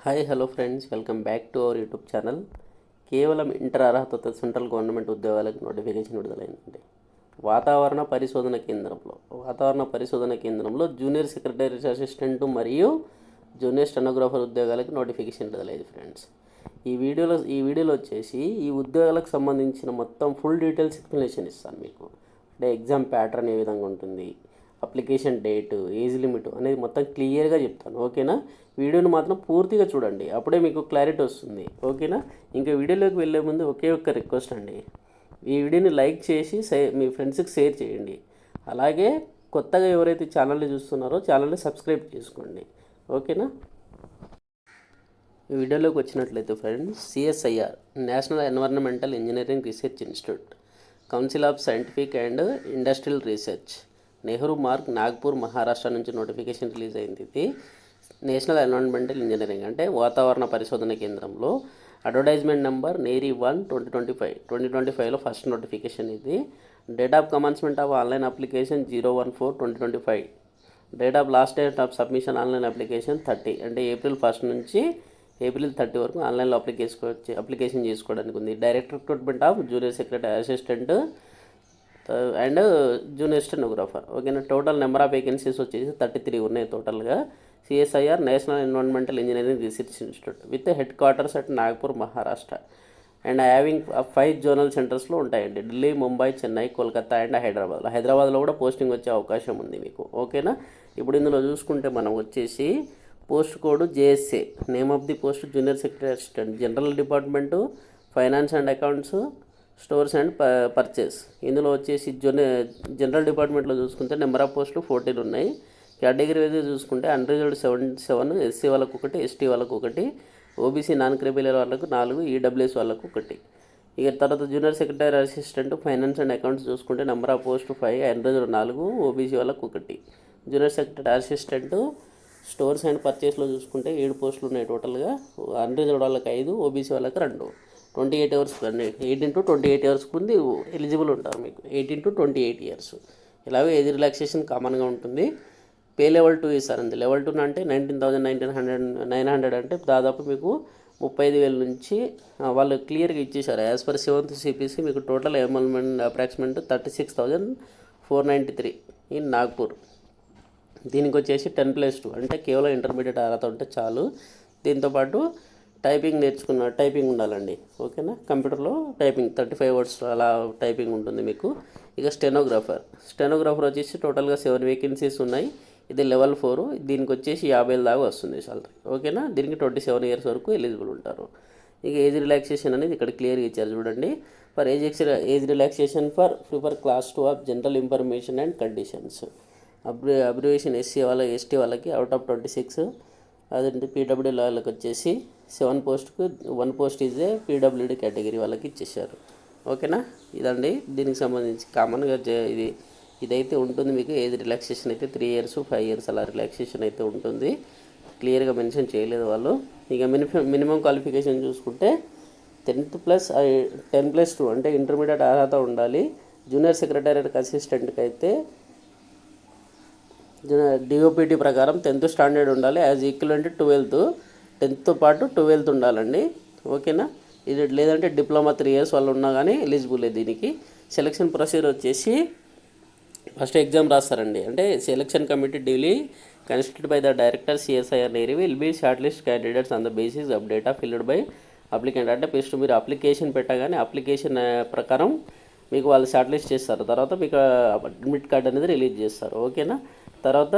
Hi hello friends, welcome back to our YouTube channel. కేవలం inter అర్హతతో central government ఉద్యోగాలకు notification విడుదలైందండి. వాతావరణ పరిశోధన కేంద్రంలో జూనియర్ సెక్రటరీ అసిస్టెంట్ మరియు జూనియర్ స్టెనోగ్రాఫర్ ఉద్యోగాలకు నోటిఫికేషన్ విడుదలైంది ఫ్రెండ్స్. ఈ వీడియోలో వచ్చేసి ఈ ఉద్యోగాలకు సంబంధించిన మొత్తం ఫుల్ డీటెయిల్స్ ఎక్స్ప్లెనేషన్ ఇస్తాను మీకు. అంటే ఎగ్జామ్ ప్యాటర్న్ ఏ విధంగా ఉంటుంది, అప్లికేషన్ డేట్, ఏజ్ లిమిట్ అనేది మొత్తం క్లియర్గా చెప్తాను. ఓకేనా? వీడియోని మాత్రం పూర్తిగా చూడండి, అప్పుడే మీకు క్లారిటీ వస్తుంది. ఓకేనా? ఇంకా వీడియోలోకి వెళ్ళే ముందు ఒకే ఒక్క రిక్వెస్ట్ అండి, ఈ వీడియోని లైక్ చేసి మీ ఫ్రెండ్స్కి షేర్ చేయండి. అలాగే కొత్తగా ఎవరైతే ఛానల్ని చూస్తున్నారో ఛానల్ని సబ్స్క్రైబ్ చేసుకోండి. ఓకేనా? ఈ వీడియోలోకి వచ్చినట్లయితే friends, CSIR national environmental engineering research institute, council of scientific and industrial research, Nehru Marg, Nagpur, Maharashtra నుంచి నోటిఫికేషన్ రిలీజ్ అయింది. ఇది నేషనల్ ఎన్విరాన్మెంటల్ ఇంజనీరింగ్ అంటే వాతావరణ పరిశోధన కేంద్రంలో అడ్వర్టైజ్మెంట్ నెంబర్ నేరీ 1/2025లో ఫస్ట్ నోటిఫికేషన్ ఇది. Date of commencement of online application 0/1/4/2025. Date of last date of submission online application 30, అంటే April 1 నుంచి ఏప్రిల్ 30 వరకు ఆన్లైన్లో అప్లికేషన్ చేసుకోవడానికి ఉంది. Direct recruitment of junior secretary assistant and junior stenographer. ఓకేనా? టోటల్ నెంబర్ ఆఫ్ వేకెన్సీస్ వచ్చేసి 33 ఉన్నాయి టోటల్గా. CSIR national environmental engineering research institute with headquarters at Nagpur, Maharashtra and having 5 zonal సెంటర్స్లో ఉంటాయండి. ఢిల్లీ, ముంబై, చెన్నై, కోల్కతా అండ్ హైదరాబాద్లో కూడా పోస్టింగ్ వచ్చే అవకాశం ఉంది మీకు. ఓకేనా? ఇప్పుడు ఇందులో చూసుకుంటే మనం వచ్చేసి post code JSA, name of the post junior secretary assistant, general department, finance and accounts, stores and purchase. ఇందులో వచ్చేసి జనరల్ డిపార్ట్మెంట్లో చూసుకుంటే నెంబర్ ఆఫ్ పోస్టులు 14 ఉన్నాయి. కేటగిరీ వైజ్ చూసుకుంటే అన్రిజర్వ్డ్ 7, ఎస్సీ వాళ్ళకు 1, ఎస్టీ వాళ్ళకు 1, ఓబీసీ నాన్ క్రిమినల్ వాళ్ళకు 4, ఈడబ్ల్యూఎస్ వాళ్ళకు 1. ఇక తర్వాత junior secretary assistant finance and accounts చూసుకుంటే number of post 5, unreserved 4, OBC వాళ్ళకు 1. Junior secretary assistant stores and పర్చేస్లో చూసుకుంటే 7 పోస్టులు ఉన్నాయి టోటల్గా. అన్రిజర్వ్డ్ వాళ్ళకి 5, ఓబీసీ వాళ్ళకి 2. 28 అవర్స్ అండి, 8 × 28 అవర్స్ ముందు ఎలిజిబుల్ ఉంటారు మీకు. 8 × 28 ఇయర్స్. ఇలాగే ఏజ్ రిలాక్సేషన్ కామన్గా ఉంటుంది. పే లెవెల్ 2 ఇస్తారండి. లెవెల్ 2 అంటే 19,900 అంటే దాదాపు మీకు 35,000 నుంచి వాళ్ళు క్లియర్గా ఇచ్చేసారు. యాజ్ పర్ 7th సిపిసి మీకు total enrolment approximate 36,493 in Nagpur. దీనికి వచ్చేసి 10+2 అంటే కేవలం ఇంటర్మీడియట్ అర్హత ఉంటే చాలు. దీంతోపాటు టైపింగ్ ఉండాలండి. ఓకేనా? కంప్యూటర్లో టైపింగ్ 35 words అలా టైపింగ్ ఉంటుంది మీకు. ఇక స్టెనోగ్రాఫర్ వచ్చేసి టోటల్గా 7 వేకెన్సీస్ ఉన్నాయి. ఇది లెవెల్ 4. దీనికి వచ్చేసి 50,000 దాకా వస్తుంది సాలరీ. ఓకేనా? దీనికి 27 years వరకు ఎలిజిబుల్ ఉంటారు. ఇక ఏజ్ రిలాక్సేషన్ అనేది ఇక్కడ క్లియర్గా ఇచ్చారు చూడండి. For age relaxation for class 2 of general information and conditions. Abbreviation ST వాళ్ళకి అవుట్ ఆఫ్ 26. అదంటే పీడబ్ల్యూడీ వాళ్ళకి వచ్చేసి 7 పోస్ట్కు 1 పోస్ట్ ఇదే పీడబ్ల్యూడీ కేటగిరీ వాళ్ళకి ఇచ్చేసారు. ఓకేనా? ఇదండి దీనికి సంబంధించి కామన్గా ఇదైతే ఉంటుంది మీకు. ఏజ్ రిలాక్సేషన్ అయితే 3 years, 5 years అలా రిలాక్సేషన్ అయితే ఉంటుంది. క్లియర్గా మెన్షన్ చేయలేదు వాళ్ళు. ఇక మినిమం క్వాలిఫికేషన్ చూసుకుంటే 10+2 అంటే ఇంటర్మీడియట్ అర్హత ఉండాలి. జూనియర్ సెక్రటరీ అసిస్టెంట్కి అయితే డిఓపిటీ ప్రకారం 10th స్టాండర్డ్ ఉండాలి. యాజ్ ఈక్వలెంట్ 10th పాటు 12th ఉండాలండి. ఓకేనా? ఇది లేదంటే డిప్లొమా 3 years వాళ్ళు ఉన్నా కానీ ఎలిజిబుల్. దీనికి సెలక్షన్ ప్రొసీజర్ వచ్చేసి ఫస్ట్ ఎగ్జామ్ రాస్తారండి. అంటే selection committee duly constitute by the director CSIR NEERI will be short list candidates on the basis of data filled by applicant. అంటే ఫస్ట్ మీరు అప్లికేషన్ పెట్టగానే అప్లికేషన్ ప్రకారం మీకు వాళ్ళు షార్ట్ లిస్ట్ చేస్తారు. తర్వాత మీకు అడ్మిట్ కార్డ్ అనేది రిలీజ్ చేస్తారు. ఓకేనా? తర్వాత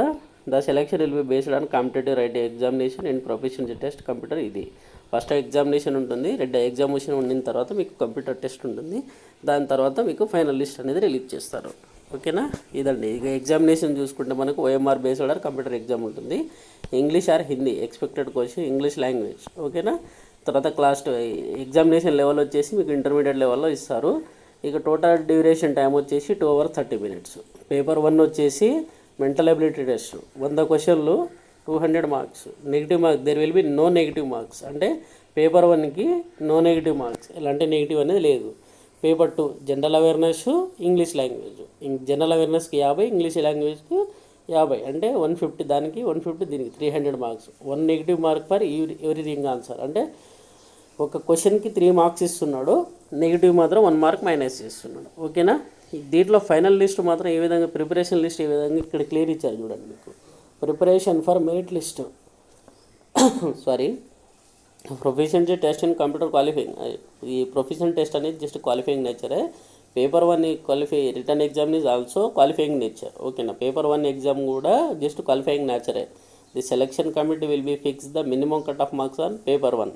the selection will be based on competitive writing examination and professional test computer. ఇది ఫస్ట్ ఎగ్జామినేషన్ ఉంటుంది. 2 ఎగ్జామినేషన్ ఉండిన తర్వాత మీకు కంప్యూటర్ టెస్ట్ ఉంటుంది. దాని తర్వాత మీకు ఫైనల్ లిస్ట్ అనేది రిలీజ్ చేస్తారు. ఓకేనా? ఇదండి. ఇక ఎగ్జామినేషన్ చూసుకుంటే మనకు ఓఎంఆర్ బేస్డ్ కంప్యూటర్ ఎగ్జామ్ ఉంటుంది. English are Hindi expected question, English language. ఓకేనా? తర్వాత క్లాస్ 2 ఎగ్జామినేషన్ లెవెల్ వచ్చేసి మీకు ఇంటర్మీడియట్ లెవెల్లో ఇస్తారు. ఇక టోటల్ డ్యూరేషన్ టైం వచ్చేసి 2 hours 30 minutes. పేపర్ 1 వచ్చేసి mental ability test 100 questions, 200 marks. Negative marks there will be no negative marks. అంటే పేపర్ 1కి నో నెగిటివ్ మార్క్స్, ఎలాంటి నెగిటివ్ అనేది లేదు. Paper 2 general awareness, English language. General అవేర్నెస్కి 50, ఇంగ్లీష్ లాంగ్వేజ్కి 50 అంటే 150 దానికి 150 దీనికి 300 marks. 1 negative mark for every wrong answer. అంటే ఒక క్వశ్చన్కి 3 మార్క్స్ ఇస్తున్నాడు, నెగిటివ్ మాత్రం 1 మార్క్ మైనస్ చేస్తున్నాడు. ఓకేనా. దీంట్లో ఫైనల్ లిస్ట్ మాత్రం ఏ విధంగా, ప్రిపరేషన్ లిస్ట్ ఏ విధంగా ఇక్కడ క్లియర్ ఇచ్చారు చూడండి. మీకు preparation for merit list sorry proficiency test in computer qualifying. ఈ ప్రొఫిషియన్ టెస్ట్ అనేది జస్ట్ క్వాలిఫైయింగ్ నేచరే. Paper 1 written exam is also qualifying nature. ఓకేనా. పేపర్ 1 ఎగ్జామ్ కూడా జస్ట్ క్వాలిఫైయింగ్ నేచరే. The selection committee will be fix the minimum cut off marks on paper 1.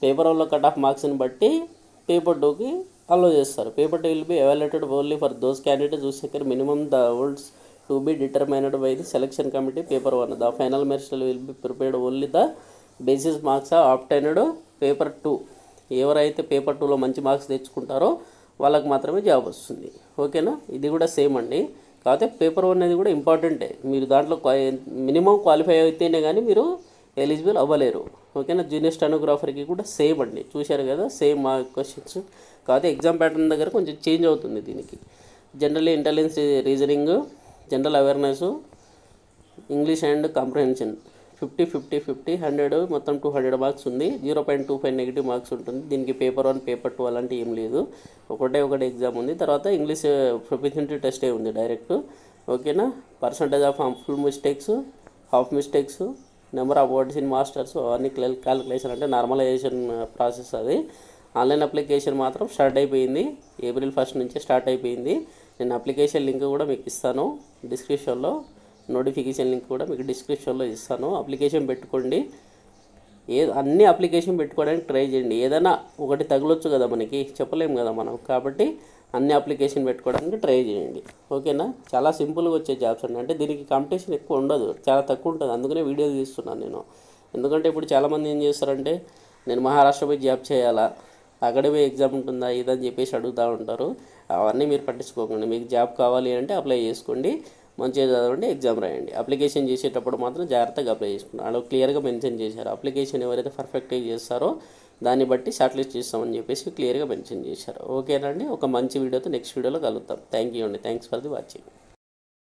Paper 1లో cut off మార్క్స్ని బట్టి paper 2కి allow చేస్తారు. Paper 2 will be evaluated only for those candidates who secure minimum thresholds to be determined by the selection committee paper 1. The final merits will be prepared only the basis marks are obtained paper 2. ఎవరైతే paper 2లో మంచి marks తెచ్చుకుంటారో వాళ్ళకి మాత్రమే job వస్తుంది. ఓకేనా. ఇది కూడా same అండి. కాకపోతే పేపర్ 1 అనేది కూడా ఇంపార్టెంటే. మీరు దాంట్లో మినిమం క్వాలిఫై అయితేనే కానీ మీరు ఎలిజిబుల్ అవ్వలేరు. ఓకేనా. జూనియర్ స్టెనోగ్రాఫర్కి కూడా సేమ్ అండి. చూశారు కదా, సేమ్ మా క్వశ్చన్స్. కాకపోతే ఎగ్జామ్ ప్యాటర్న్ దగ్గర కొంచెం చేంజ్ అవుతుంది దీనికి. Generally intelligence, reasoning, general awareness, English and comprehension 50 100 మొత్తం 200 మార్క్స్ ఉంది. 0.25 నెగిటివ్ మార్క్స్ ఉంటుంది. దీనికి పేపర్ 1 పేపర్ 2 అలాంటివి ఏం లేదు. ఒకటే ఎగ్జామ్ ఉంది. తర్వాత ఇంగ్లీష్ ప్రొఫిషియన్సీ టెస్టే ఉంది డైరెక్ట్. ఓకేనా. Percentage of full mistakes, half mistakes, number of words in masters అవన్నీ క్యాలిక్యులేషన్, అంటే నార్మలైజేషన్ ప్రాసెస్. అది ఆన్లైన్ అప్లికేషన్ మాత్రం స్టార్ట్ అయిపోయింది. April 1 నుంచే స్టార్ట్ అయిపోయింది. నేను అప్లికేషన్ లింక్ కూడా మీకు ఇస్తాను డిస్క్రిప్షన్లో. నోటిఫికేషన్ లింక్ కూడా మీకు డిస్క్రిప్షన్లో ఇస్తాను. అప్లికేషన్ పెట్టుకోండి. అన్ని అప్లికేషన్ పెట్టుకోవడానికి ట్రై చేయండి. ఏదైనా ఒకటి తగలొచ్చు కదా, మనకి చెప్పలేము కదా మనం. కాబట్టి అన్ని అప్లికేషన్ పెట్టుకోవడానికి ట్రై చేయండి. ఓకేనా. చాలా సింపుల్గా వచ్చే జాబ్స్ అండి. అంటే దీనికి కాంపిటీషన్ ఎక్కువ ఉండదు, చాలా తక్కువ ఉంటుంది. అందుకనే వీడియో తీస్తున్నాను నేను. ఎందుకంటే ఇప్పుడు చాలామంది ఏం చేస్తారంటే, నేను మహారాష్ట్ర పోయి జాబ్ చేయాలా, అక్కడ పోయి ఎగ్జామ్ ఉంటుందా, ఇదని చెప్పేసి అడుగుతూ ఉంటారు. అవన్నీ మీరు పట్టించుకోకండి. మీకు జాబ్ కావాలి అంటే అప్లై చేసుకోండి, మంచిగా చదవండి, ఎగ్జామ్ రాయండి. అప్లికేషన్ చేసేటప్పుడు మాత్రం జాగ్రత్తగా అప్లై చేసుకున్నాను. వాళ్ళు క్లియర్గా మెన్షన్ చేశారు. అప్లికేషన్ ఎవరైతే పర్ఫెక్ట్గా చేస్తారో దాన్ని బట్టి షార్ట్ లిస్ట్ చేస్తామని చెప్పేసి క్లియర్గా మెన్షన్ చేశారు. ఓకేనండి. ఒక మంచి వీడియోతో నెక్స్ట్ వీడియోలో కలుగుతాం. థ్యాంక్ యూ అండి. Thanks for the watching.